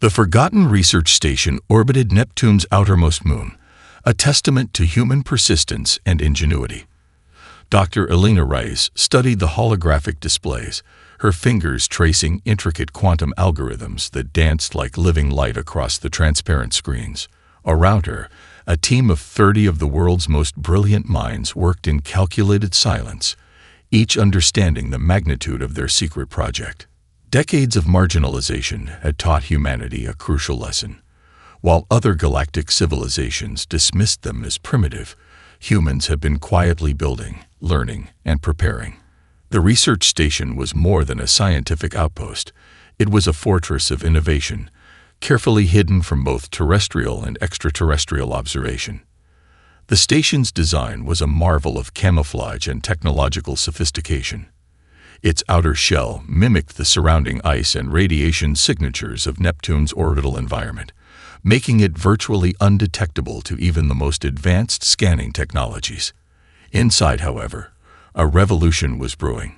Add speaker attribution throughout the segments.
Speaker 1: The forgotten research station orbited Neptune's outermost moon, a testament to human persistence and ingenuity. Dr. Elena Rice studied the holographic displays, her fingers tracing intricate quantum algorithms that danced like living light across the transparent screens. Around her, a team of 30 of the world's most brilliant minds worked in calculated silence, each understanding the magnitude of their secret project. Decades of marginalization had taught humanity a crucial lesson. While other galactic civilizations dismissed them as primitive, humans have been quietly building, learning, and preparing. The research station was more than a scientific outpost. It was a fortress of innovation, carefully hidden from both terrestrial and extraterrestrial observation. The station's design was a marvel of camouflage and technological sophistication. Its outer shell mimicked the surrounding ice and radiation signatures of Neptune's orbital environment, making it virtually undetectable to even the most advanced scanning technologies. Inside, however, a revolution was brewing,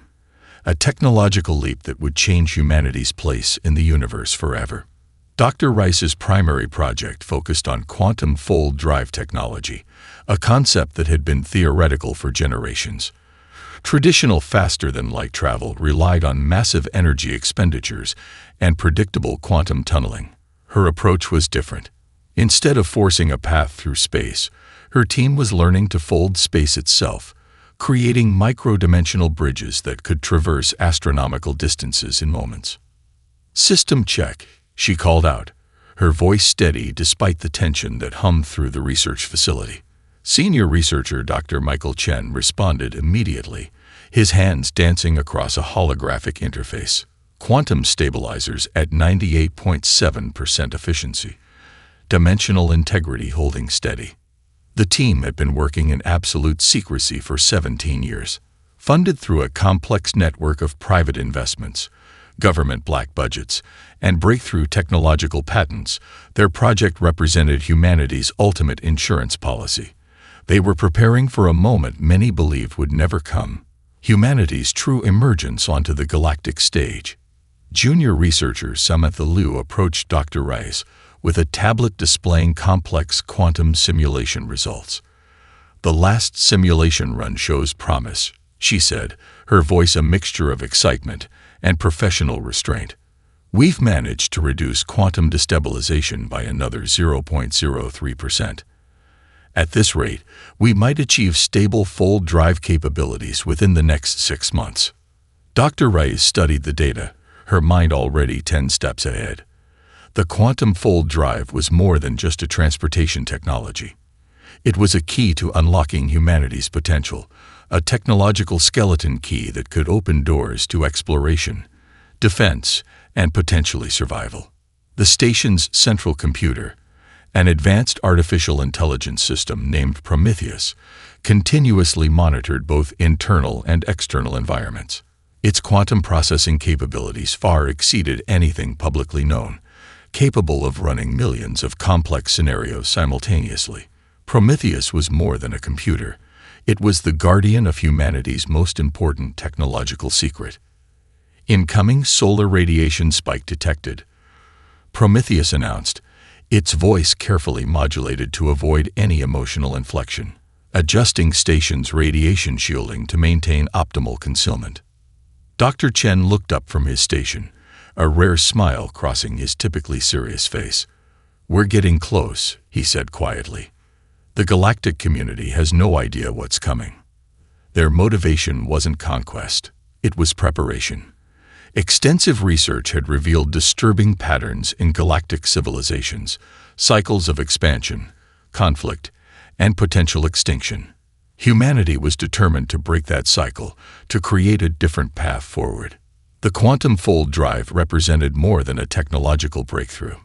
Speaker 1: a technological leap that would change humanity's place in the universe forever. Dr. Rice's primary project focused on quantum fold drive technology, a concept that had been theoretical for generations. Traditional faster-than-light travel relied on massive energy expenditures and predictable quantum tunneling. Her approach was different. Instead of forcing a path through space, her team was learning to fold space itself, creating micro-dimensional bridges that could traverse astronomical distances in moments. "System check," she called out, her voice steady despite the tension that hummed through the research facility. Senior researcher Dr. Michael Chen responded immediately, his hands dancing across a holographic interface. Quantum stabilizers at 98.7% efficiency. Dimensional integrity holding steady. The team had been working in absolute secrecy for 17 years. Funded through a complex network of private investments, government black budgets, and breakthrough technological patents, their project represented humanity's ultimate insurance policy. They were preparing for a moment many believed would never come: humanity's true emergence onto the galactic stage. Junior researcher Samantha Liu approached Dr. Rice with a tablet displaying complex quantum simulation results. "The last simulation run shows promise," she said, her voice a mixture of excitement and professional restraint. "We've managed to reduce quantum destabilization by another 0.03%. At this rate, we might achieve stable fold drive capabilities within the next 6 months." Dr. Rice studied the data, her mind already 10 steps ahead. The quantum fold drive was more than just a transportation technology. It was a key to unlocking humanity's potential, a technological skeleton key that could open doors to exploration, defense, and potentially survival. The station's central computer, an advanced artificial intelligence system named Prometheus, continuously monitored both internal and external environments. Its quantum processing capabilities far exceeded anything publicly known, capable of running millions of complex scenarios simultaneously. Prometheus was more than a computer. It was the guardian of humanity's most important technological secret. "Incoming solar radiation spike detected," Prometheus announced, its voice carefully modulated to avoid any emotional inflection, adjusting station's radiation shielding to maintain optimal concealment. Dr. Chen looked up from his station, a rare smile crossing his typically serious face. "We're getting close," he said quietly. "The galactic community has no idea what's coming." Their motivation wasn't conquest, it was preparation. Extensive research had revealed disturbing patterns in galactic civilizations, cycles of expansion, conflict, and potential extinction. Humanity was determined to break that cycle, to create a different path forward. The quantum fold drive represented more than a technological breakthrough.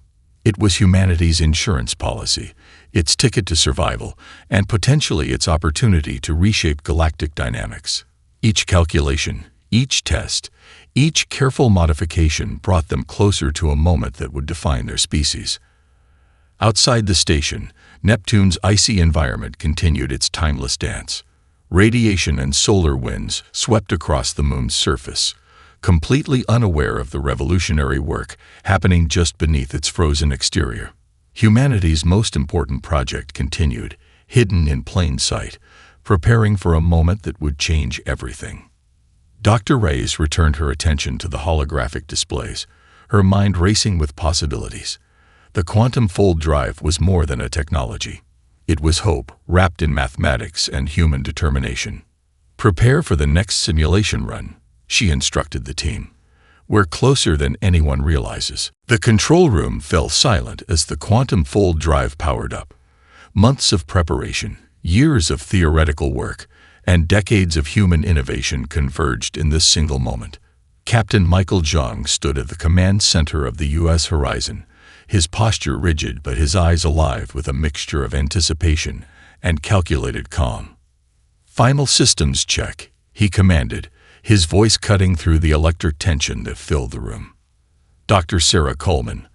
Speaker 1: It was humanity's insurance policy, its ticket to survival, and potentially its opportunity to reshape galactic dynamics. Each calculation, each test, each careful modification brought them closer to a moment that would define their species. Outside the station, Neptune's icy environment continued its timeless dance. Radiation and solar winds swept across the moon's surface, completely unaware of the revolutionary work happening just beneath its frozen exterior. Humanity's most important project continued, hidden in plain sight, preparing for a moment that would change everything. Dr. Reyes returned her attention to the holographic displays, her mind racing with possibilities. The quantum fold drive was more than a technology. It was hope, wrapped in mathematics and human determination. "Prepare for the next simulation run," she instructed the team. "We're closer than anyone realizes." The control room fell silent as the quantum fold drive powered up. Months of preparation, years of theoretical work, and decades of human innovation converged in this single moment. Captain Michael Jong stood at the command center of the U.S. horizon, his posture rigid but his eyes alive with a mixture of anticipation and calculated calm. "Final systems check," he commanded, his voice cutting through the electric tension that filled the room. Dr. Sarah Coleman,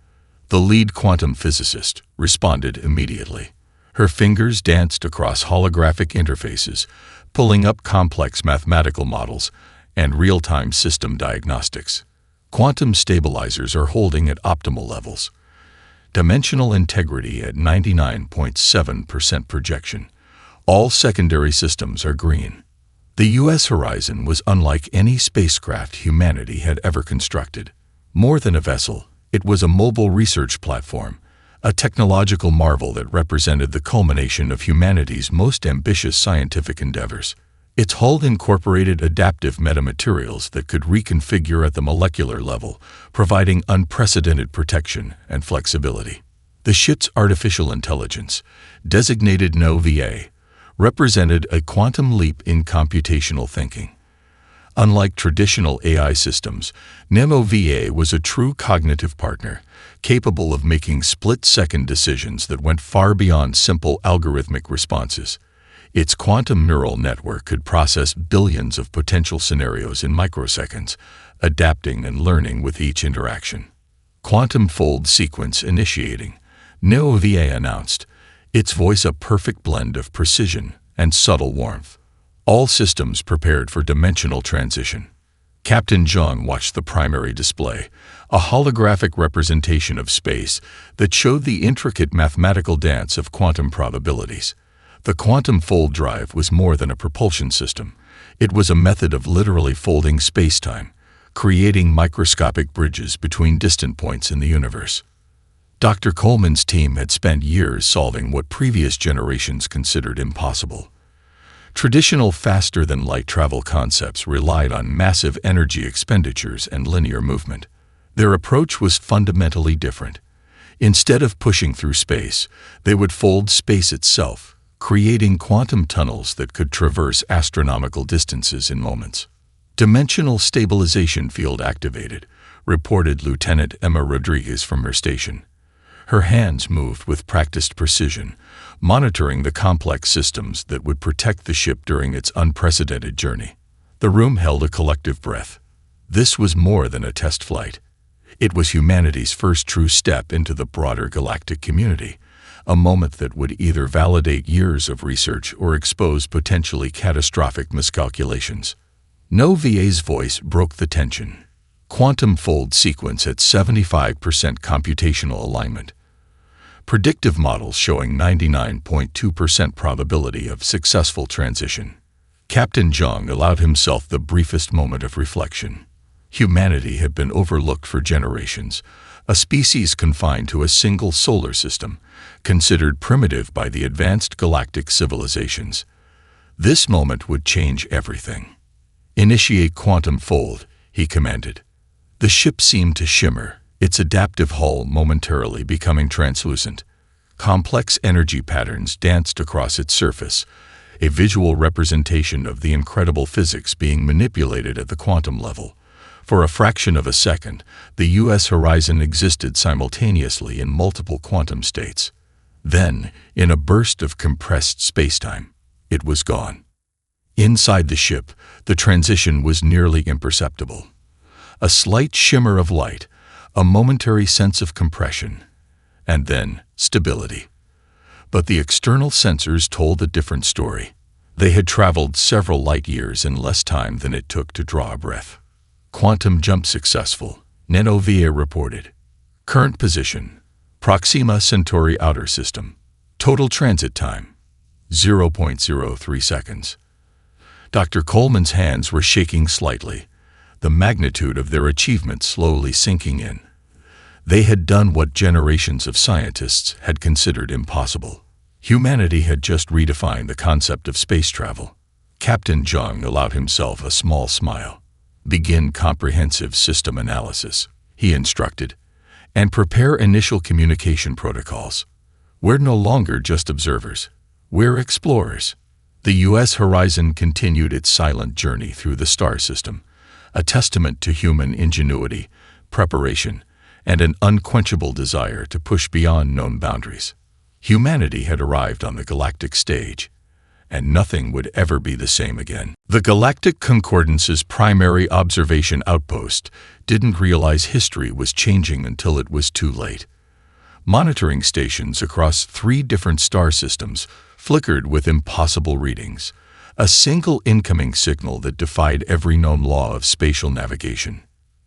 Speaker 1: the lead quantum physicist, responded immediately. Her fingers danced across holographic interfaces, pulling up complex mathematical models and real-time system diagnostics. "Quantum stabilizers are holding at optimal levels. Dimensional integrity at 99.7% projection. All secondary systems are green." The U.S. horizon was unlike any spacecraft humanity had ever constructed. More than a vessel, it was a mobile research platform, a technological marvel that represented the culmination of humanity's most ambitious scientific endeavors. Its hull incorporated adaptive metamaterials that could reconfigure at the molecular level, providing unprecedented protection and flexibility. The ship's artificial intelligence, designated NO-VA, represented a quantum leap in computational thinking. Unlike traditional AI systems, NO-VA was a true cognitive partner, capable of making split-second decisions that went far beyond simple algorithmic responses. Its quantum neural network could process billions of potential scenarios in microseconds, adapting and learning with each interaction. "Quantum fold sequence initiating," NO-VA announced, its voice a perfect blend of precision and subtle warmth. All systems prepared for dimensional transition. Captain Jong watched the primary display, a holographic representation of space that showed the intricate mathematical dance of quantum probabilities. The quantum fold drive was more than a propulsion system. It was a method of literally folding space-time, creating microscopic bridges between distant points in the universe. Dr. Coleman's team had spent years solving what previous generations considered impossible. Traditional faster-than-light travel concepts relied on massive energy expenditures and linear movement. Their approach was fundamentally different. Instead of pushing through space, they would fold space itself, creating quantum tunnels that could traverse astronomical distances in moments. "Dimensional stabilization field activated," reported Lieutenant Emma Rodriguez from her station. Her hands moved with practiced precision, monitoring the complex systems that would protect the ship during its unprecedented journey. The room held a collective breath. This was more than a test flight. It was humanity's first true step into the broader galactic community, a moment that would either validate years of research or expose potentially catastrophic miscalculations. NO-VA's voice broke the tension. "Quantum fold sequence at 75% computational alignment. Predictive models showing 99.2% probability of successful transition." Captain Jong allowed himself the briefest moment of reflection. Humanity had been overlooked for generations, a species confined to a single solar system, considered primitive by the advanced galactic civilizations. This moment would change everything. "Initiate quantum fold," he commanded. The ship seemed to shimmer, its adaptive hull momentarily becoming translucent. Complex energy patterns danced across its surface, a visual representation of the incredible physics being manipulated at the quantum level. For a fraction of a second, the U.S. horizon existed simultaneously in multiple quantum states. Then, in a burst of compressed spacetime, it was gone. Inside the ship, the transition was nearly imperceptible. A slight shimmer of light, a momentary sense of compression, and then stability. But the external sensors told a different story. They had traveled several light years in less time than it took to draw a breath. Quantum jump successful, NOVA reported. Current position, Proxima Centauri Outer System. Total transit time, 0.03 seconds. Dr. Coleman's hands were shaking slightly, the magnitude of their achievement slowly sinking in. They had done what generations of scientists had considered impossible. Humanity had just redefined the concept of space travel. Captain Zhang allowed himself a small smile. Begin comprehensive system analysis, he instructed, and prepare initial communication protocols. We're no longer just observers. We're explorers. The U.S. Horizon continued its silent journey through the star system, a testament to human ingenuity, preparation, and an unquenchable desire to push beyond known boundaries. Humanity had arrived on the galactic stage, and nothing would ever be the same again. The Galactic Concordance's primary observation outpost didn't realize history was changing until it was too late. Monitoring stations across 3 different star systems flickered with impossible readings, a single incoming signal that defied every known law of spatial navigation.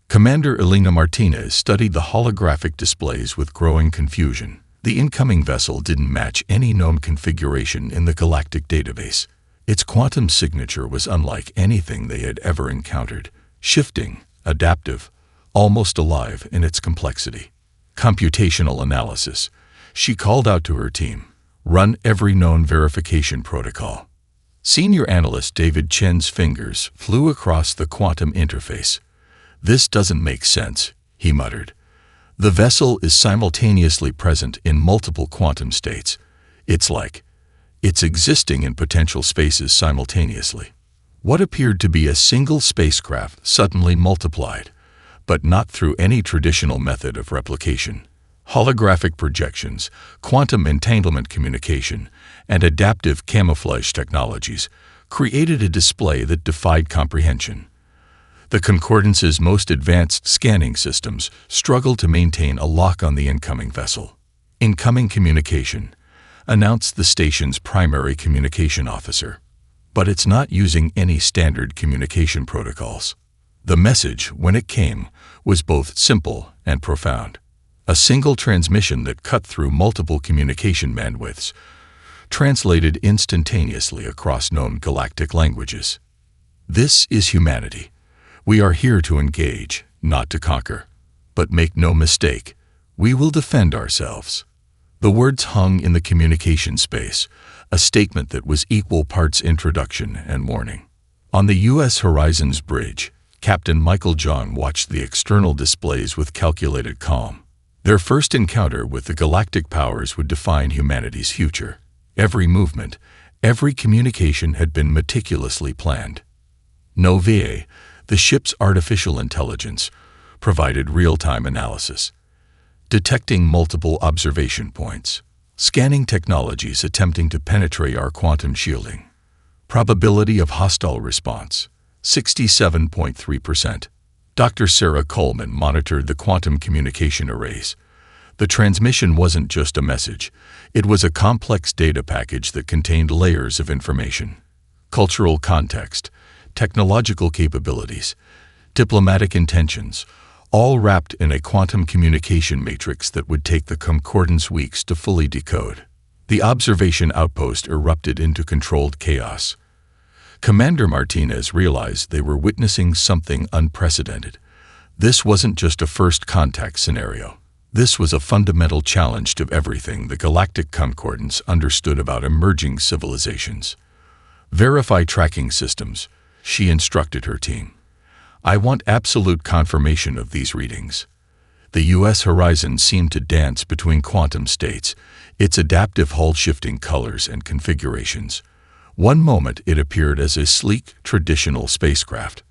Speaker 1: Commander Elena Martinez studied the holographic displays with growing confusion. The incoming vessel didn't match any known configuration in the galactic database. Its quantum signature was unlike anything they had ever encountered, shifting, adaptive, almost alive in its complexity. Computational analysis. She called out to her team, run every known verification protocol. Senior analyst David Chen's fingers flew across the quantum interface. This doesn't make sense, he muttered. The vessel is simultaneously present in multiple quantum states. It's existing in potential spaces simultaneously. What appeared to be a single spacecraft suddenly multiplied, but not through any traditional method of replication. Holographic projections, quantum entanglement communication, and adaptive camouflage technologies created a display that defied comprehension. The Concordance's most advanced scanning systems struggled to maintain a lock on the incoming vessel. Incoming communication, announced the station's primary communication officer. But it's not using any standard communication protocols. The message, when it came, was both simple and profound. A single transmission that cut through multiple communication bandwidths, translated instantaneously across known galactic languages. This is humanity. We are here to engage, not to conquer. But make no mistake, we will defend ourselves. The words hung in the communication space, a statement that was equal parts introduction and warning. On the U.S. Horizon's bridge, Captain Michael Zhang watched the external displays with calculated calm. Their first encounter with the galactic powers would define humanity's future. Every movement, every communication had been meticulously planned. No VA, the ship's artificial intelligence, provided real-time analysis, detecting multiple observation points, scanning technologies attempting to penetrate our quantum shielding. Probability of hostile response, 67.3%. Dr. Sarah Coleman monitored the quantum communication arrays. The transmission wasn't just a message. It was a complex data package that contained layers of information. Cultural context, technological capabilities, diplomatic intentions, all wrapped in a quantum communication matrix that would take the Concordance weeks to fully decode. The observation outpost erupted into controlled chaos. Commander Martinez realized they were witnessing something unprecedented. This wasn't just a first contact scenario. This was a fundamental challenge to everything the Galactic Concordance understood about emerging civilizations. Verify tracking systems, she instructed her team. I want absolute confirmation of these readings. The U.S. Horizon seemed to dance between quantum states, its adaptive hull shifting colors and configurations. One moment it appeared as a sleek, traditional spacecraft.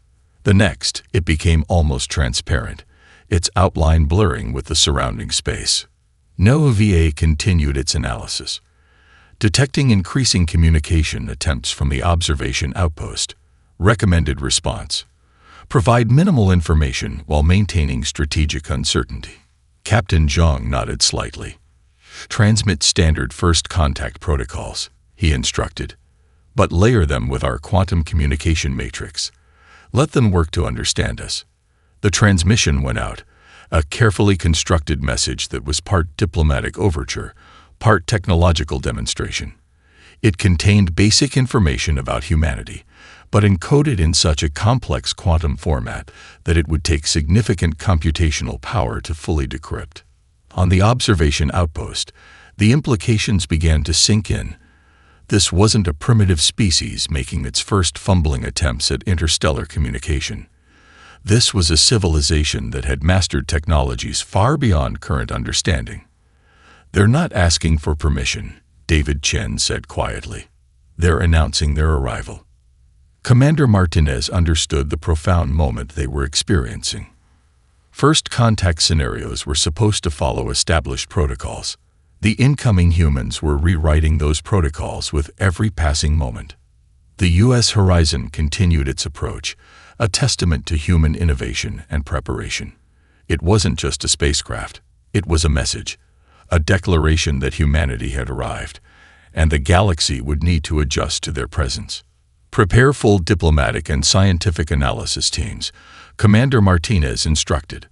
Speaker 1: The next, it became almost transparent, its outline blurring with the surrounding space. NOVA continued its analysis, detecting increasing communication attempts from the observation outpost. Recommended response: provide minimal information while maintaining strategic uncertainty. Captain Zhang nodded slightly. Transmit standard first contact protocols, he instructed, but layer them with our quantum communication matrix. Let them work to understand us. The transmission went out, a carefully constructed message that was part diplomatic overture, part technological demonstration. It contained basic information about humanity, but encoded in such a complex quantum format that it would take significant computational power to fully decrypt. On the observation outpost, the implications began to sink in. This wasn't a primitive species making its first fumbling attempts at interstellar communication. This was a civilization that had mastered technologies far beyond current understanding. "They're not asking for permission," David Chen said quietly. "They're announcing their arrival." Commander Martinez understood the profound moment they were experiencing. First contact scenarios were supposed to follow established protocols. The incoming humans were rewriting those protocols with every passing moment. The U.S. Horizon continued its approach, a testament to human innovation and preparation. It wasn't just a spacecraft. It was a message, a declaration that humanity had arrived, and the galaxy would need to adjust to their presence. "Prepare full diplomatic and scientific analysis teams," Commander Martinez instructed.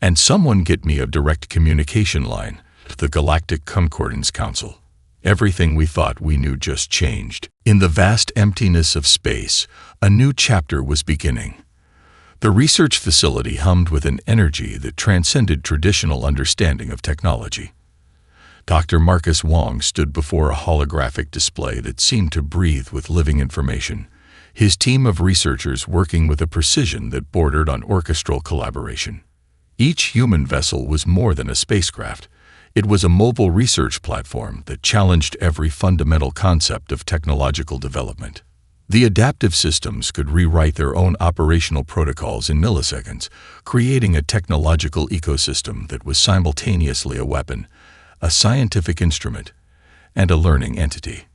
Speaker 1: "And someone get me a direct communication line to the Galactic Concordance Council." Everything we thought we knew just changed. In the vast emptiness of space, a new chapter was beginning. The research facility hummed with an energy that transcended traditional understanding of technology. Dr. Marcus Wong stood before a holographic display that seemed to breathe with living information, his team of researchers working with a precision that bordered on orchestral collaboration. Each human vessel was more than a spacecraft. It was a mobile research platform that challenged every fundamental concept of technological development. The adaptive systems could rewrite their own operational protocols in milliseconds, creating a technological ecosystem that was simultaneously a weapon, a scientific instrument, and a learning entity.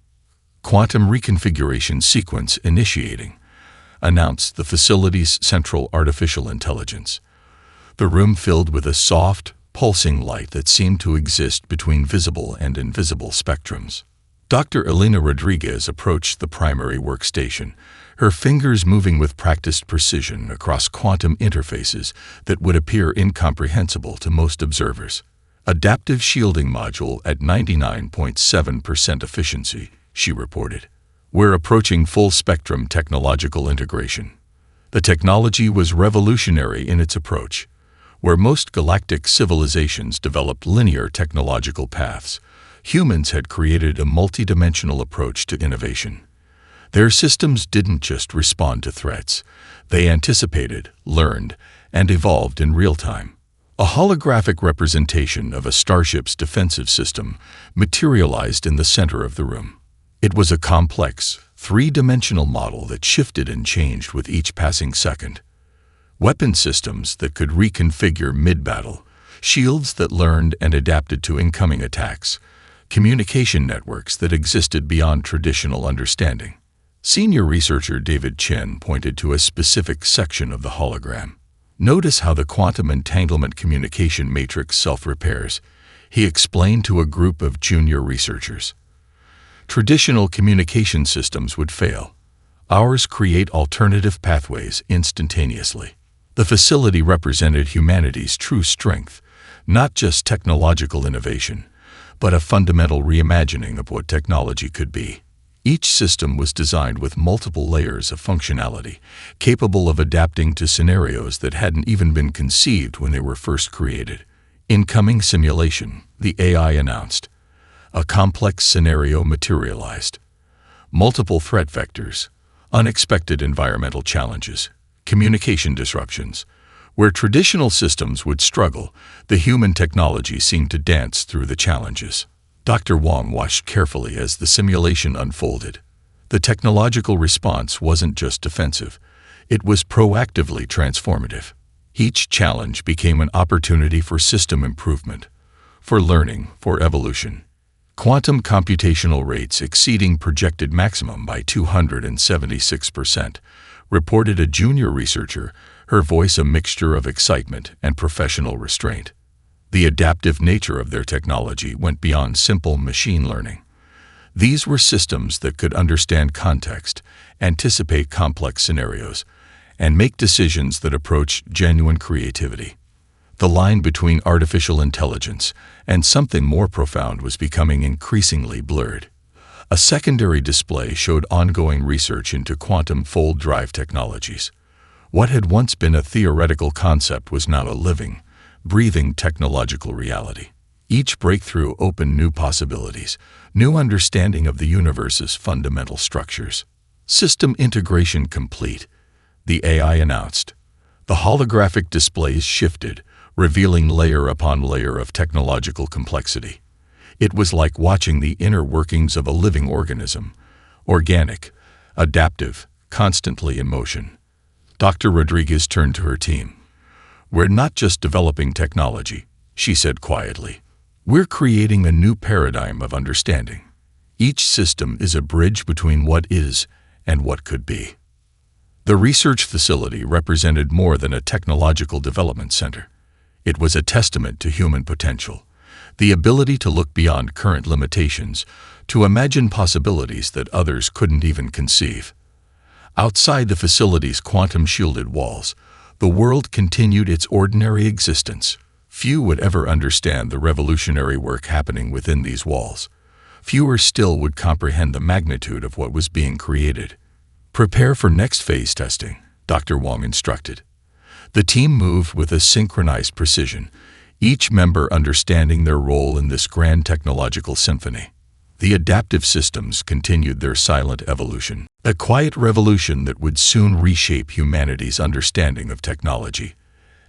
Speaker 1: "Quantum reconfiguration sequence initiating," announced the facility's central artificial intelligence. The room filled with a soft, pulsing light that seemed to exist between visible and invisible spectrums. Dr. Elena Rodriguez approached the primary workstation, her fingers moving with practiced precision across quantum interfaces that would appear incomprehensible to most observers. "Adaptive shielding module at 99.7% efficiency," she reported. "We're approaching full-spectrum technological integration." The technology was revolutionary in its approach. Where most galactic civilizations developed linear technological paths, humans had created a multidimensional approach to innovation. Their systems didn't just respond to threats. They anticipated, learned, and evolved in real time. A holographic representation of a starship's defensive system materialized in the center of the room. It was a complex, three-dimensional model that shifted and changed with each passing second. Weapon systems that could reconfigure mid-battle, shields that learned and adapted to incoming attacks, communication networks that existed beyond traditional understanding. Senior researcher David Chen pointed to a specific section of the hologram. "Notice how the quantum entanglement communication matrix self-repairs," he explained to a group of junior researchers. "Traditional communication systems would fail. Ours create alternative pathways instantaneously." The facility represented humanity's true strength, not just technological innovation, but a fundamental reimagining of what technology could be. Each system was designed with multiple layers of functionality, capable of adapting to scenarios that hadn't even been conceived when they were first created. "Incoming simulation," the AI announced. A complex scenario materialized. Multiple threat vectors, unexpected environmental challenges, communication disruptions. Where traditional systems would struggle, the human technology seemed to dance through the challenges. Dr. Wong watched carefully as the simulation unfolded. The technological response wasn't just defensive, it was proactively transformative. Each challenge became an opportunity for system improvement, for learning, for evolution. Quantum computational rates exceeding projected maximum by 276%, reported a junior researcher, her voice a mixture of excitement and professional restraint. The adaptive nature of their technology went beyond simple machine learning. These were systems that could understand context, anticipate complex scenarios, and make decisions that approach genuine creativity. The line between artificial intelligence and something more profound was becoming increasingly blurred. A secondary display showed ongoing research into quantum fold drive technologies. What had once been a theoretical concept was now a living, breathing technological reality. Each breakthrough opened new possibilities, new understanding of the universe's fundamental structures. System integration complete, the AI announced. The holographic displays shifted, revealing layer upon layer of technological complexity. It was like watching the inner workings of a living organism, organic, adaptive, constantly in motion. Dr. Rodriguez turned to her team. "We're not just developing technology," she said quietly. "We're creating a new paradigm of understanding. Each system is a bridge between what is and what could be." The research facility represented more than a technological development center. It was a testament to human potential, the ability to look beyond current limitations, to imagine possibilities that others couldn't even conceive. Outside the facility's quantum-shielded walls, the world continued its ordinary existence. Few would ever understand the revolutionary work happening within these walls. Fewer still would comprehend the magnitude of what was being created. "Prepare for next phase testing," Dr. Wong instructed. The team moved with a synchronized precision, each member understanding their role in this grand technological symphony. The adaptive systems continued their silent evolution, a quiet revolution that would soon reshape humanity's understanding of technology,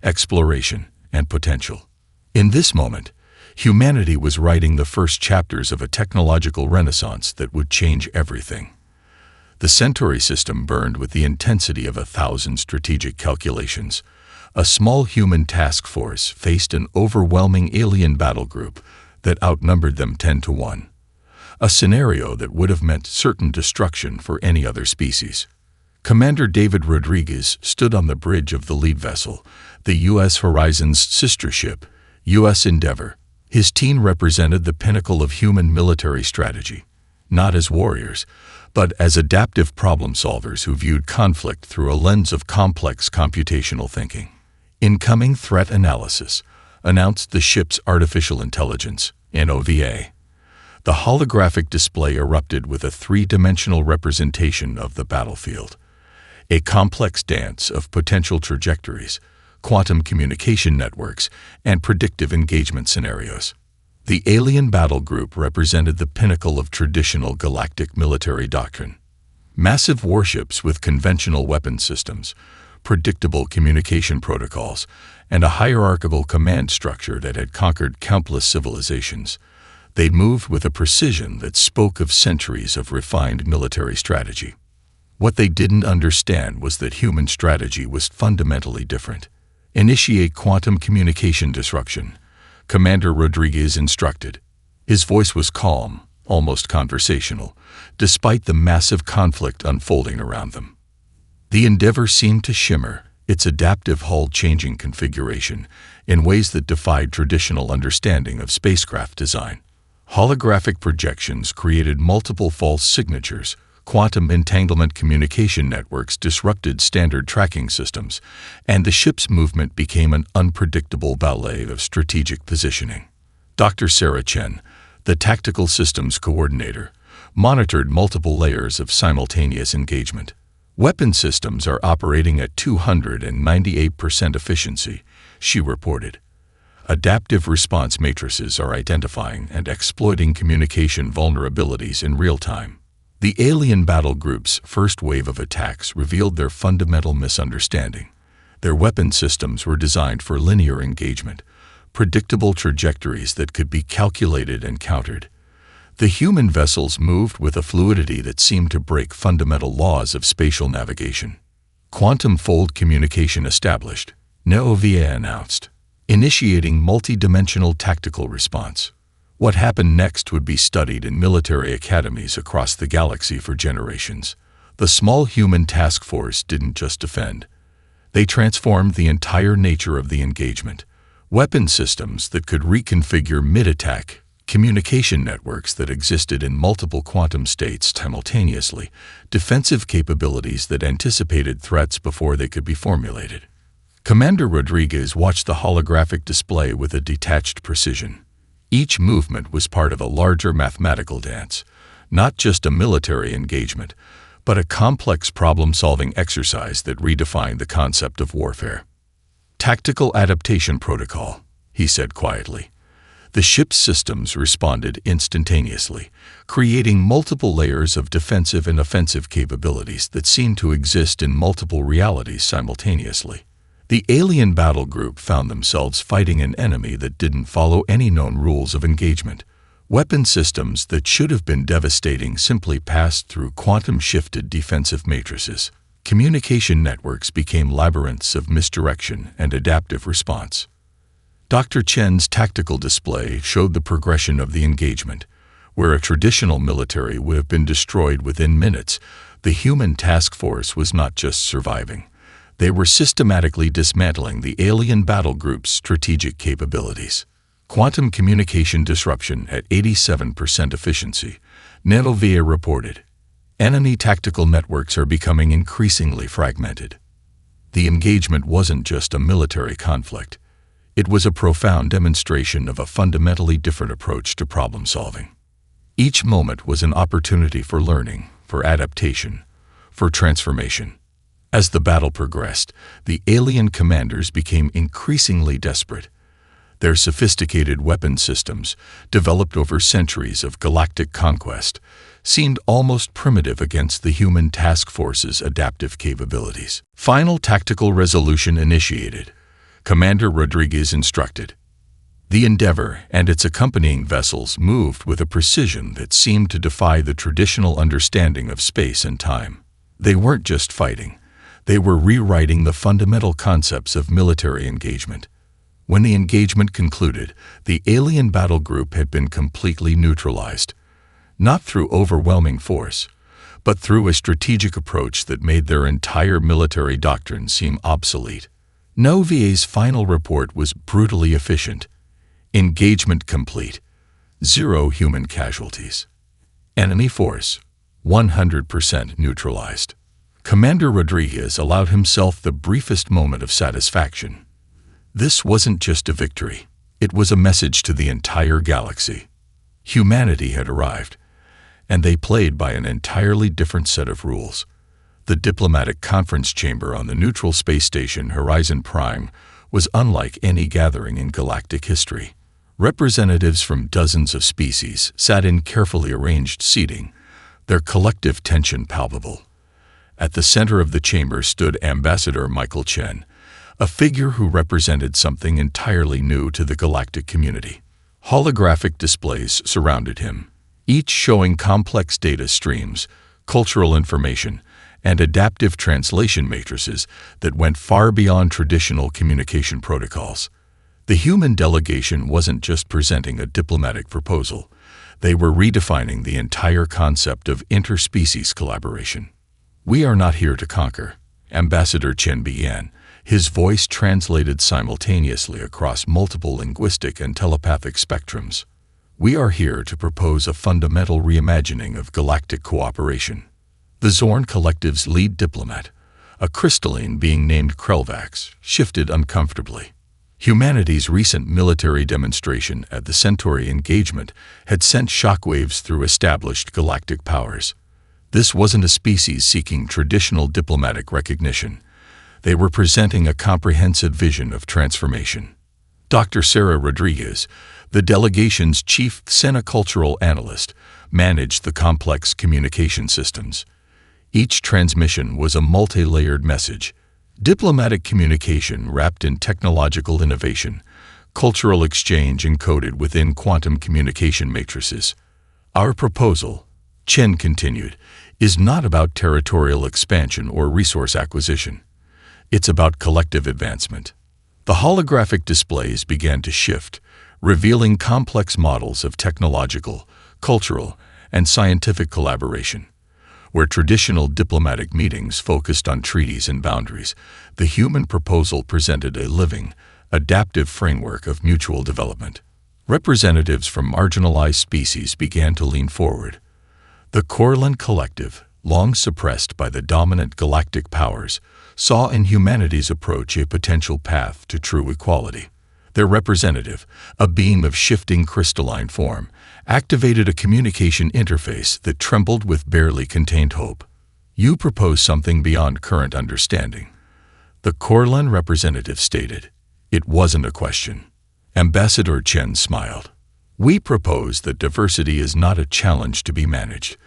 Speaker 1: exploration, and potential. In this moment, humanity was writing the first chapters of a technological renaissance that would change everything. The Centauri system burned with the intensity of 1,000 strategic calculations. A small human task force faced an overwhelming alien battle group that outnumbered them 10 to 1. A scenario that would have meant certain destruction for any other species. Commander David Rodriguez stood on the bridge of the lead vessel, the U.S. Horizon's sister ship, U.S. Endeavor. His team represented the pinnacle of human military strategy, not as warriors, but as adaptive problem solvers who viewed conflict through a lens of complex computational thinking. Incoming threat analysis, announced the ship's artificial intelligence, NOVA. The holographic display erupted with a three-dimensional representation of the battlefield. A complex dance of potential trajectories, quantum communication networks, and predictive engagement scenarios. The alien battle group represented the pinnacle of traditional galactic military doctrine. Massive warships with conventional weapon systems, predictable communication protocols, and a hierarchical command structure that had conquered countless civilizations. They moved with a precision that spoke of centuries of refined military strategy. What they didn't understand was that human strategy was fundamentally different. "Initiate quantum communication disruption," Commander Rodriguez instructed. His voice was calm, almost conversational, despite the massive conflict unfolding around them. The Endeavor seemed to shimmer, its adaptive hull changing configuration in ways that defied traditional understanding of spacecraft design. Holographic projections created multiple false signatures. Quantum entanglement communication networks disrupted standard tracking systems, and the ship's movement became an unpredictable ballet of strategic positioning. Dr. Sarah Chen, the tactical systems coordinator, monitored multiple layers of simultaneous engagement. "Weapon systems are operating at 298% efficiency," she reported. "Adaptive response matrices are identifying and exploiting communication vulnerabilities in real time." The alien battle group's first wave of attacks revealed their fundamental misunderstanding. Their weapon systems were designed for linear engagement, predictable trajectories that could be calculated and countered. The human vessels moved with a fluidity that seemed to break fundamental laws of spatial navigation. "Quantum fold communication established," NOVA announced, initiating multi-dimensional tactical response. What happened next would be studied in military academies across the galaxy for generations. The small human task force didn't just defend. They transformed the entire nature of the engagement. Weapon systems that could reconfigure mid-attack, communication networks that existed in multiple quantum states simultaneously, defensive capabilities that anticipated threats before they could be formulated. Commander Rodriguez watched the holographic display with a detached precision. Each movement was part of a larger mathematical dance, not just a military engagement, but a complex problem-solving exercise that redefined the concept of warfare. "Tactical adaptation protocol," he said quietly. The ship's systems responded instantaneously, creating multiple layers of defensive and offensive capabilities that seemed to exist in multiple realities simultaneously. The alien battle group found themselves fighting an enemy that didn't follow any known rules of engagement. Weapon systems that should have been devastating simply passed through quantum-shifted defensive matrices. Communication networks became labyrinths of misdirection and adaptive response. Dr. Chen's tactical display showed the progression of the engagement. Where a traditional military would have been destroyed within minutes, the human task force was not just surviving. They were systematically dismantling the alien battle group's strategic capabilities. Quantum communication disruption at 87% efficiency, Netovia reported. Enemy tactical networks are becoming increasingly fragmented. The engagement wasn't just a military conflict. It was a profound demonstration of a fundamentally different approach to problem solving. Each moment was an opportunity for learning, for adaptation, for transformation. As the battle progressed, the alien commanders became increasingly desperate. Their sophisticated weapon systems, developed over centuries of galactic conquest, seemed almost primitive against the human task force's adaptive capabilities. Final tactical resolution initiated. Commander Rodriguez instructed. The Endeavor and its accompanying vessels moved with a precision that seemed to defy the traditional understanding of space and time. They weren't just fighting. They were rewriting the fundamental concepts of military engagement. When the engagement concluded, the alien battle group had been completely neutralized, not through overwhelming force, but through a strategic approach that made their entire military doctrine seem obsolete. Novia's final report was brutally efficient. Engagement complete. 0 human casualties. Enemy force 100% neutralized. Commander Rodriguez allowed himself the briefest moment of satisfaction. This wasn't just a victory. It was a message to the entire galaxy. Humanity had arrived, and they played by an entirely different set of rules. The diplomatic conference chamber on the neutral space station Horizon Prime was unlike any gathering in galactic history. Representatives from dozens of species sat in carefully arranged seating, their collective tension palpable. At the center of the chamber stood Ambassador Michael Chen, a figure who represented something entirely new to the galactic community. Holographic displays surrounded him, each showing complex data streams, cultural information, and adaptive translation matrices that went far beyond traditional communication protocols. The human delegation wasn't just presenting a diplomatic proposal. They were redefining the entire concept of interspecies collaboration. "We are not here to conquer," Ambassador Chen began, his voice translated simultaneously across multiple linguistic and telepathic spectrums. "We are here to propose a fundamental reimagining of galactic cooperation." The Zorn Collective's lead diplomat, a crystalline being named Krelvax, shifted uncomfortably. Humanity's recent military demonstration at the Centauri engagement had sent shockwaves through established galactic powers. This wasn't a species seeking traditional diplomatic recognition. They were presenting a comprehensive vision of transformation. Dr. Sarah Rodriguez, the delegation's chief xenocultural analyst, managed the complex communication systems. Each transmission was a multi-layered message, diplomatic communication wrapped in technological innovation, cultural exchange encoded within quantum communication matrices. "Our proposal," Chen continued, "is not about territorial expansion or resource acquisition. It's about collective advancement." The holographic displays began to shift, revealing complex models of technological, cultural, and scientific collaboration. Where traditional diplomatic meetings focused on treaties and boundaries, the human proposal presented a living, adaptive framework of mutual development. Representatives from marginalized species began to lean forward. The Corellan Collective, long suppressed by the dominant galactic powers, saw in humanity's approach a potential path to true equality. Their representative, a being of shifting crystalline form, activated a communication interface that trembled with barely contained hope. "You propose something beyond current understanding," the Corellan representative stated. It wasn't a question. Ambassador Chen smiled. "We propose that diversity is not a challenge to be managed,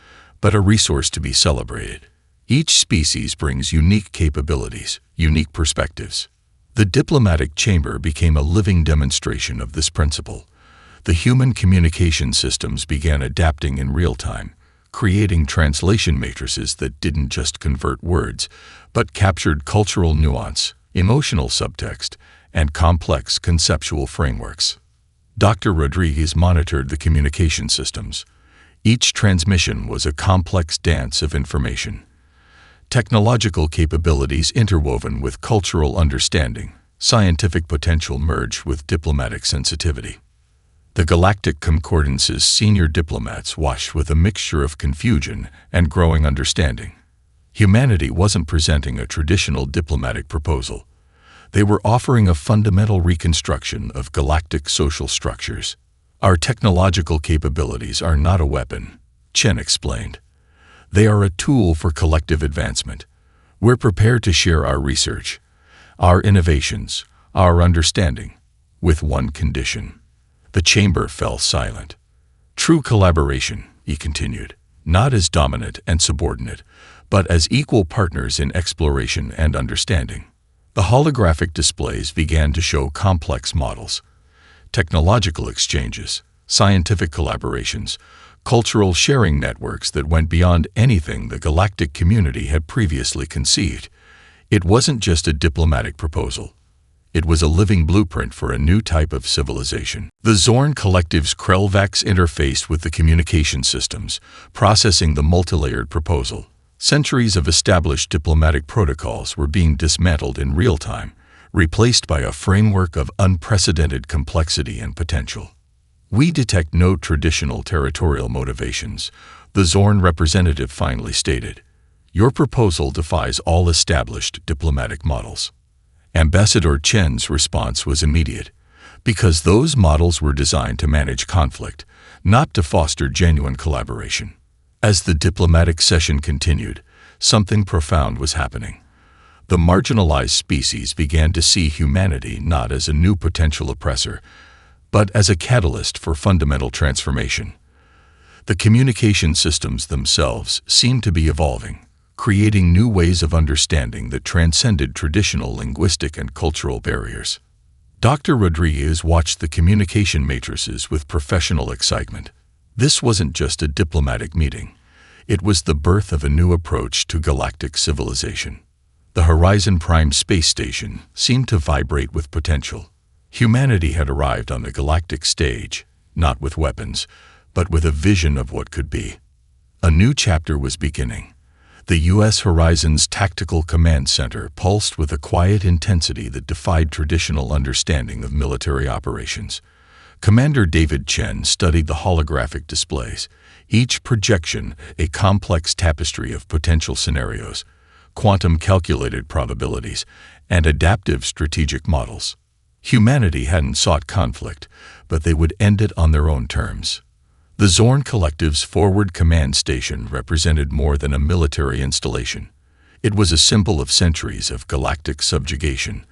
Speaker 1: but a resource to be celebrated. Each species brings unique capabilities, unique perspectives." The diplomatic chamber became a living demonstration of this principle. The human communication systems began adapting in real time, creating translation matrices that didn't just convert words, but captured cultural nuance, emotional subtext, and complex conceptual frameworks. Dr. Rodriguez monitored the communication systems. Each transmission was a complex dance of information. Technological capabilities interwoven with cultural understanding, scientific potential merged with diplomatic sensitivity. The Galactic Concordance's senior diplomats watched with a mixture of confusion and growing understanding. Humanity wasn't presenting a traditional diplomatic proposal. They were offering a fundamental reconstruction of galactic social structures. "Our technological capabilities are not a weapon," Chen explained. "They are a tool for collective advancement. We're prepared to share our research, our innovations, our understanding, with one condition." The chamber fell silent. "True collaboration," he continued, "not as dominant and subordinate, but as equal partners in exploration and understanding." The holographic displays began to show complex models, technological exchanges, scientific collaborations, cultural sharing networks that went beyond anything the galactic community had previously conceived. It wasn't just a diplomatic proposal. It was a living blueprint for a new type of civilization. The Zorn Collective's Krellvax interfaced with the communication systems, processing the multilayered proposal. Centuries of established diplomatic protocols were being dismantled in real time, replaced by a framework of unprecedented complexity and potential. "We detect no traditional territorial motivations," the Zorn representative finally stated. "Your proposal defies all established diplomatic models." Ambassador Chen's response was immediate, because those models were designed to manage conflict, not to foster genuine collaboration. As the diplomatic session continued, something profound was happening. The marginalized species began to see humanity not as a new potential oppressor, but as a catalyst for fundamental transformation. The communication systems themselves seemed to be evolving, creating new ways of understanding that transcended traditional linguistic and cultural barriers. Dr. Rodriguez watched the communication matrices with professional excitement. This wasn't just a diplomatic meeting. It was the birth of a new approach to galactic civilization. The Horizon Prime space station seemed to vibrate with potential. Humanity had arrived on the galactic stage, not with weapons, but with a vision of what could be. A new chapter was beginning. The U.S. Horizon's Tactical Command Center pulsed with a quiet intensity that defied traditional understanding of military operations. Commander David Chen studied the holographic displays, each projection a complex tapestry of potential scenarios, quantum-calculated probabilities, and adaptive strategic models. Humanity hadn't sought conflict, but they would end it on their own terms. The Zorn Collective's forward command station represented more than a military installation. It was a symbol of centuries of galactic subjugation,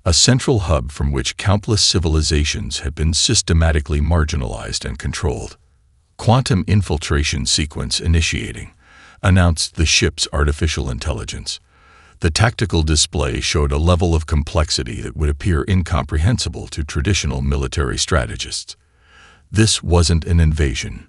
Speaker 1: a central hub from which countless civilizations had been systematically marginalized and controlled. "Quantum infiltration sequence initiating," announced the ship's artificial intelligence. The tactical display showed a level of complexity that would appear incomprehensible to traditional military strategists. This wasn't an invasion.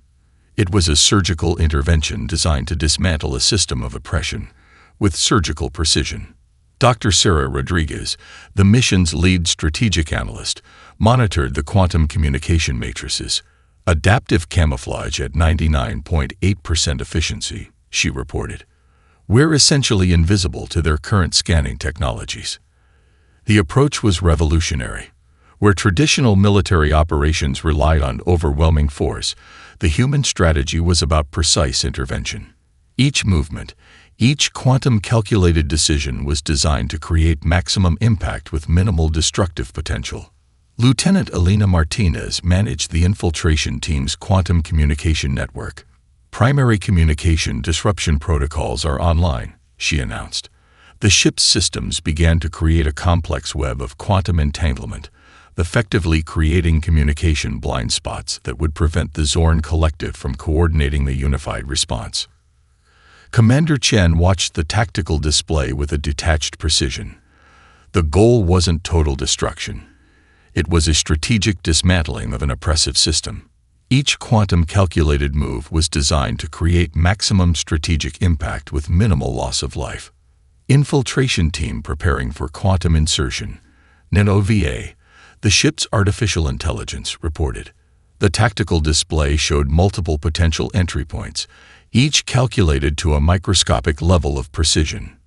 Speaker 1: It was a surgical intervention designed to dismantle a system of oppression with surgical precision. Dr. Sarah Rodriguez, the mission's lead strategic analyst, monitored the quantum communication matrices. "Adaptive camouflage at 99.8% efficiency," she reported. "We're essentially invisible to their current scanning technologies." The approach was revolutionary. Where traditional military operations relied on overwhelming force, the human strategy was about precise intervention. Each movement, each quantum-calculated decision was designed to create maximum impact with minimal destructive potential. Lieutenant Elena Martinez managed the infiltration team's quantum communication network. Primary communication disruption protocols are online, she announced. The ship's systems began to create a complex web of quantum entanglement, effectively creating communication blind spots that would prevent the Zorn Collective from coordinating the unified response. Commander Chen watched the tactical display with a detached precision. The goal wasn't total destruction. It was a strategic dismantling of an oppressive system. Each quantum-calculated move was designed to create maximum strategic impact with minimal loss of life. Infiltration team preparing for quantum insertion. NOVA, the ship's artificial intelligence, reported. The tactical display showed multiple potential entry points, each calculated to a microscopic level of precision.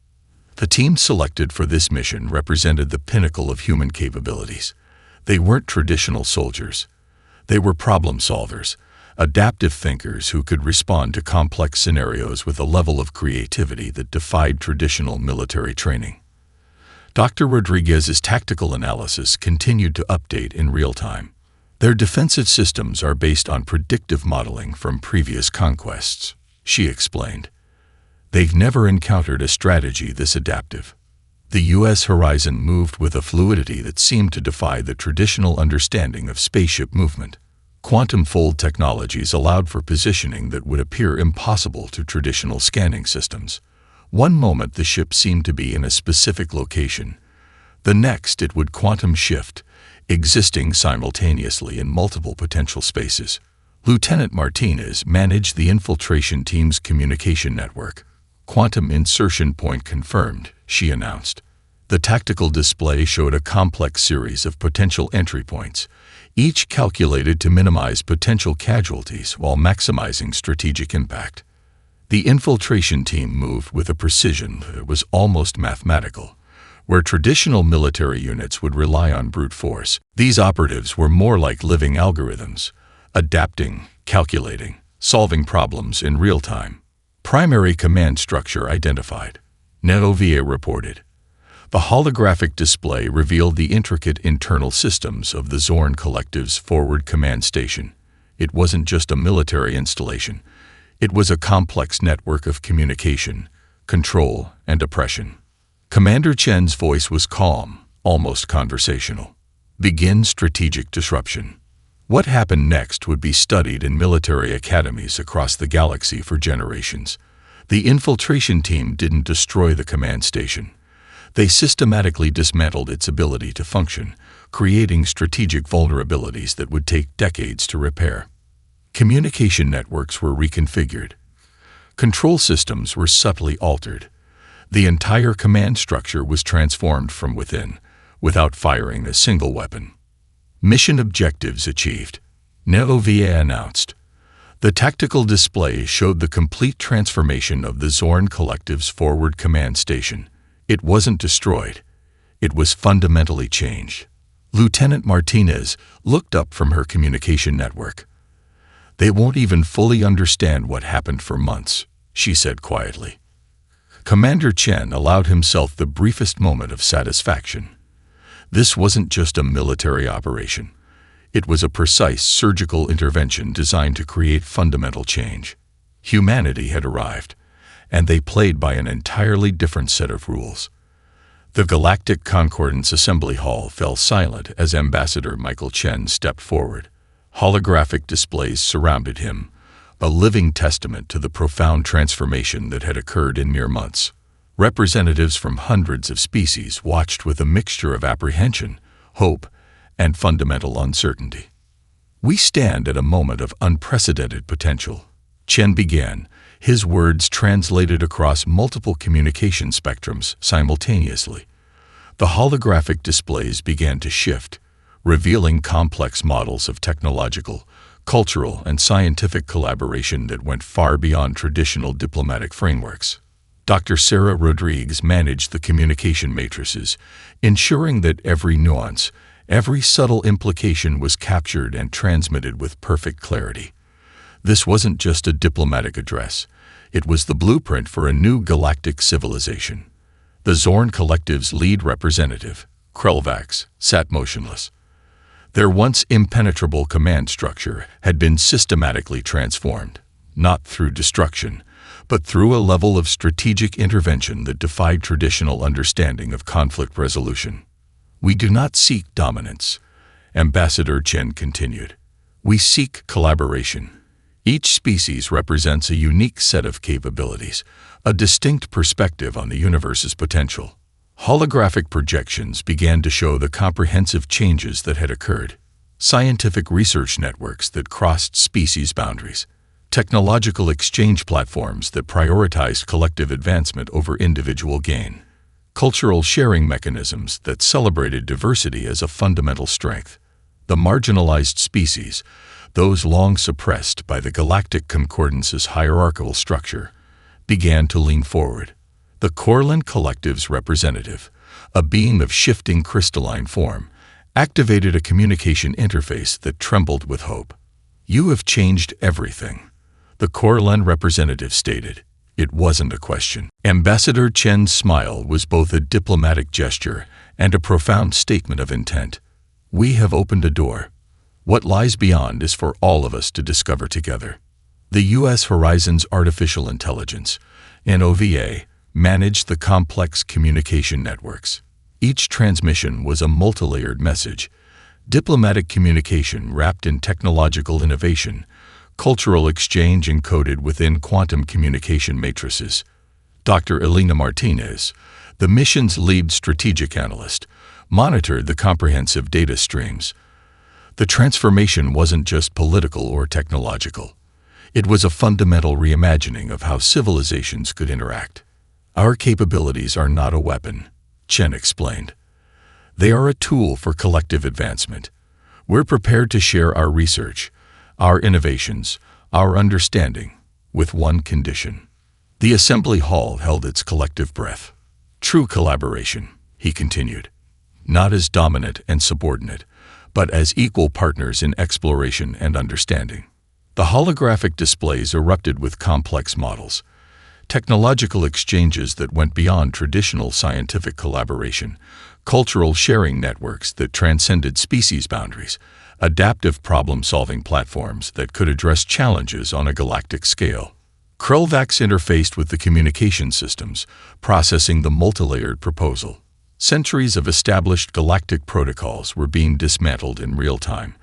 Speaker 1: The team selected for this mission represented the pinnacle of human capabilities. They weren't traditional soldiers. They were problem solvers, adaptive thinkers who could respond to complex scenarios with a level of creativity that defied traditional military training. Dr. Rodriguez's tactical analysis continued to update in real time. Their defensive systems are based on predictive modeling from previous conquests, she explained. They've never encountered a strategy this adaptive. The U.S. horizon moved with a fluidity that seemed to defy the traditional understanding of spaceship movement. Quantum fold technologies allowed for positioning that would appear impossible to traditional scanning systems. One moment the ship seemed to be in a specific location. The next it would quantum shift, existing simultaneously in multiple potential spaces. Lieutenant Martinez managed the infiltration team's communication network. Quantum insertion point confirmed, she announced. The tactical display showed a complex series of potential entry points, each calculated to minimize potential casualties while maximizing strategic impact. The infiltration team moved with a precision that was almost mathematical. Where traditional military units would rely on brute force, these operatives were more like living algorithms, adapting, calculating, solving problems in real time. Primary command structure identified, NOVA reported. The holographic display revealed the intricate internal systems of the Zorn Collective's forward command station. It wasn't just a military installation. It was a complex network of communication, control, and oppression. Commander Chen's voice was calm, almost conversational. Begin strategic disruption. What happened next would be studied in military academies across the galaxy for generations. The infiltration team didn't destroy the command station. They systematically dismantled its ability to function, creating strategic vulnerabilities that would take decades to repair. Communication networks were reconfigured. Control systems were subtly altered. The entire command structure was transformed from within, without firing a single weapon. Mission objectives achieved, NOVA announced. The tactical display showed the complete transformation of the Zorn Collective's forward command station. It wasn't destroyed. It was fundamentally changed. Lieutenant Martinez looked up from her communication network. They won't even fully understand what happened for months, she said quietly. Commander Chen allowed himself the briefest moment of satisfaction. This wasn't just a military operation. It was a precise surgical intervention designed to create fundamental change. Humanity had arrived, and they played by an entirely different set of rules. The Galactic Concordance Assembly Hall fell silent as Ambassador Michael Chen stepped forward. Holographic displays surrounded him, a living testament to the profound transformation that had occurred in mere months. Representatives from hundreds of species watched with a mixture of apprehension, hope, and fundamental uncertainty. We stand at a moment of unprecedented potential, Chen began, his words translated across multiple communication spectrums simultaneously. The holographic displays began to shift, revealing complex models of technological, cultural, and scientific collaboration that went far beyond traditional diplomatic frameworks. Dr. Sarah Rodriguez managed the communication matrices, ensuring that every nuance, Every subtle implication was captured and transmitted with perfect clarity. This wasn't just a diplomatic address. It was the blueprint for a new galactic civilization. The Zorn Collective's lead representative, Krelvax, sat motionless. Their once impenetrable command structure had been systematically transformed, not through destruction, but through a level of strategic intervention that defied traditional understanding of conflict resolution. "We do not seek dominance," Ambassador Chen continued. "We seek collaboration. Each species represents a unique set of capabilities, a distinct perspective on the universe's potential." Holographic projections began to show the comprehensive changes that had occurred. Scientific research networks that crossed species boundaries, technological exchange platforms that prioritized collective advancement over individual gain, cultural sharing mechanisms that celebrated diversity as a fundamental strength. The marginalized species, those long suppressed by the Galactic Concordance's hierarchical structure, began to lean forward. The Corlin Collective's representative, a being of shifting crystalline form, activated a communication interface that trembled with hope. "You have changed everything," the Corlin representative stated. It wasn't a question. Ambassador Chen's smile was both a diplomatic gesture and a profound statement of intent. "We have opened a door. What lies beyond is for all of us to discover together." The U.S. Horizons Artificial Intelligence, NOVA, managed the complex communication networks. Each transmission was a multilayered message, diplomatic communication wrapped in technological innovation, cultural exchange encoded within quantum communication matrices. Dr. Elena Martinez, the mission's lead strategic analyst, monitored the comprehensive data streams. The transformation wasn't just political or technological. It was a fundamental reimagining of how civilizations could interact. "Our capabilities are not a weapon," Chen explained. "They are a tool for collective advancement. We're prepared to share our research, our innovations, our understanding, with one condition." The assembly hall held its collective breath. "True collaboration," he continued, "not as dominant and subordinate, but as equal partners in exploration and understanding." The holographic displays erupted with complex models, technological exchanges that went beyond traditional scientific collaboration, cultural sharing networks that transcended species boundaries, adaptive problem-solving platforms that could address challenges on a galactic scale. Krelvax interfaced with the communication systems, processing the multilayered proposal. Centuries of established galactic protocols were being dismantled in real time,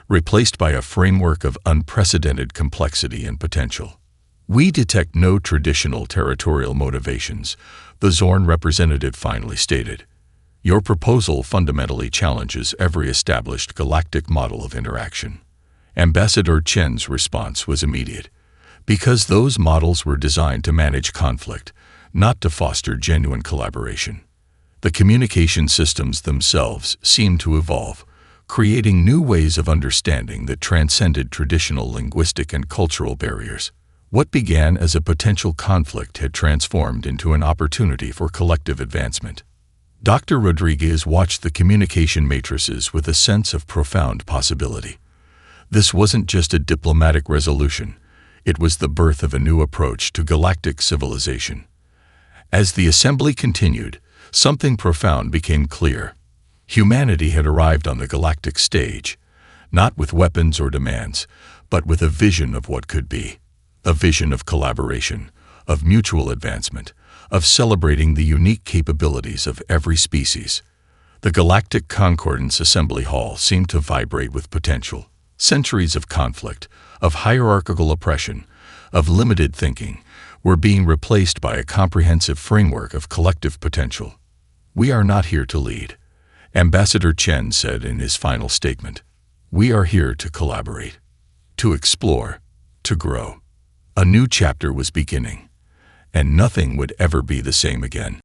Speaker 1: replaced by a framework of unprecedented complexity and potential. "We detect no traditional territorial motivations," the Zorn representative finally stated. "Your proposal fundamentally challenges every established galactic model of interaction." Ambassador Chen's response was immediate. Because those models were designed to manage conflict, not to foster genuine collaboration. The communication systems themselves seemed to evolve, creating new ways of understanding that transcended traditional linguistic and cultural barriers. What began as a potential conflict had transformed into an opportunity for collective advancement. Dr. Rodriguez watched the communication matrices with a sense of profound possibility. This wasn't just a diplomatic resolution. It was the birth of a new approach to galactic civilization. As the assembly continued, something profound became clear. Humanity had arrived on the galactic stage, not with weapons or demands, but with a vision of what could be. A vision of collaboration, of mutual advancement, of celebrating the unique capabilities of every species. The Galactic Concordance Assembly Hall seemed to vibrate with potential. Centuries of conflict, of hierarchical oppression, of limited thinking, were being replaced by a comprehensive framework of collective potential. "We are not here to lead," Ambassador Chen said in his final statement. "We are here to collaborate, to explore, to grow." A new chapter was beginning, and nothing would ever be the same again.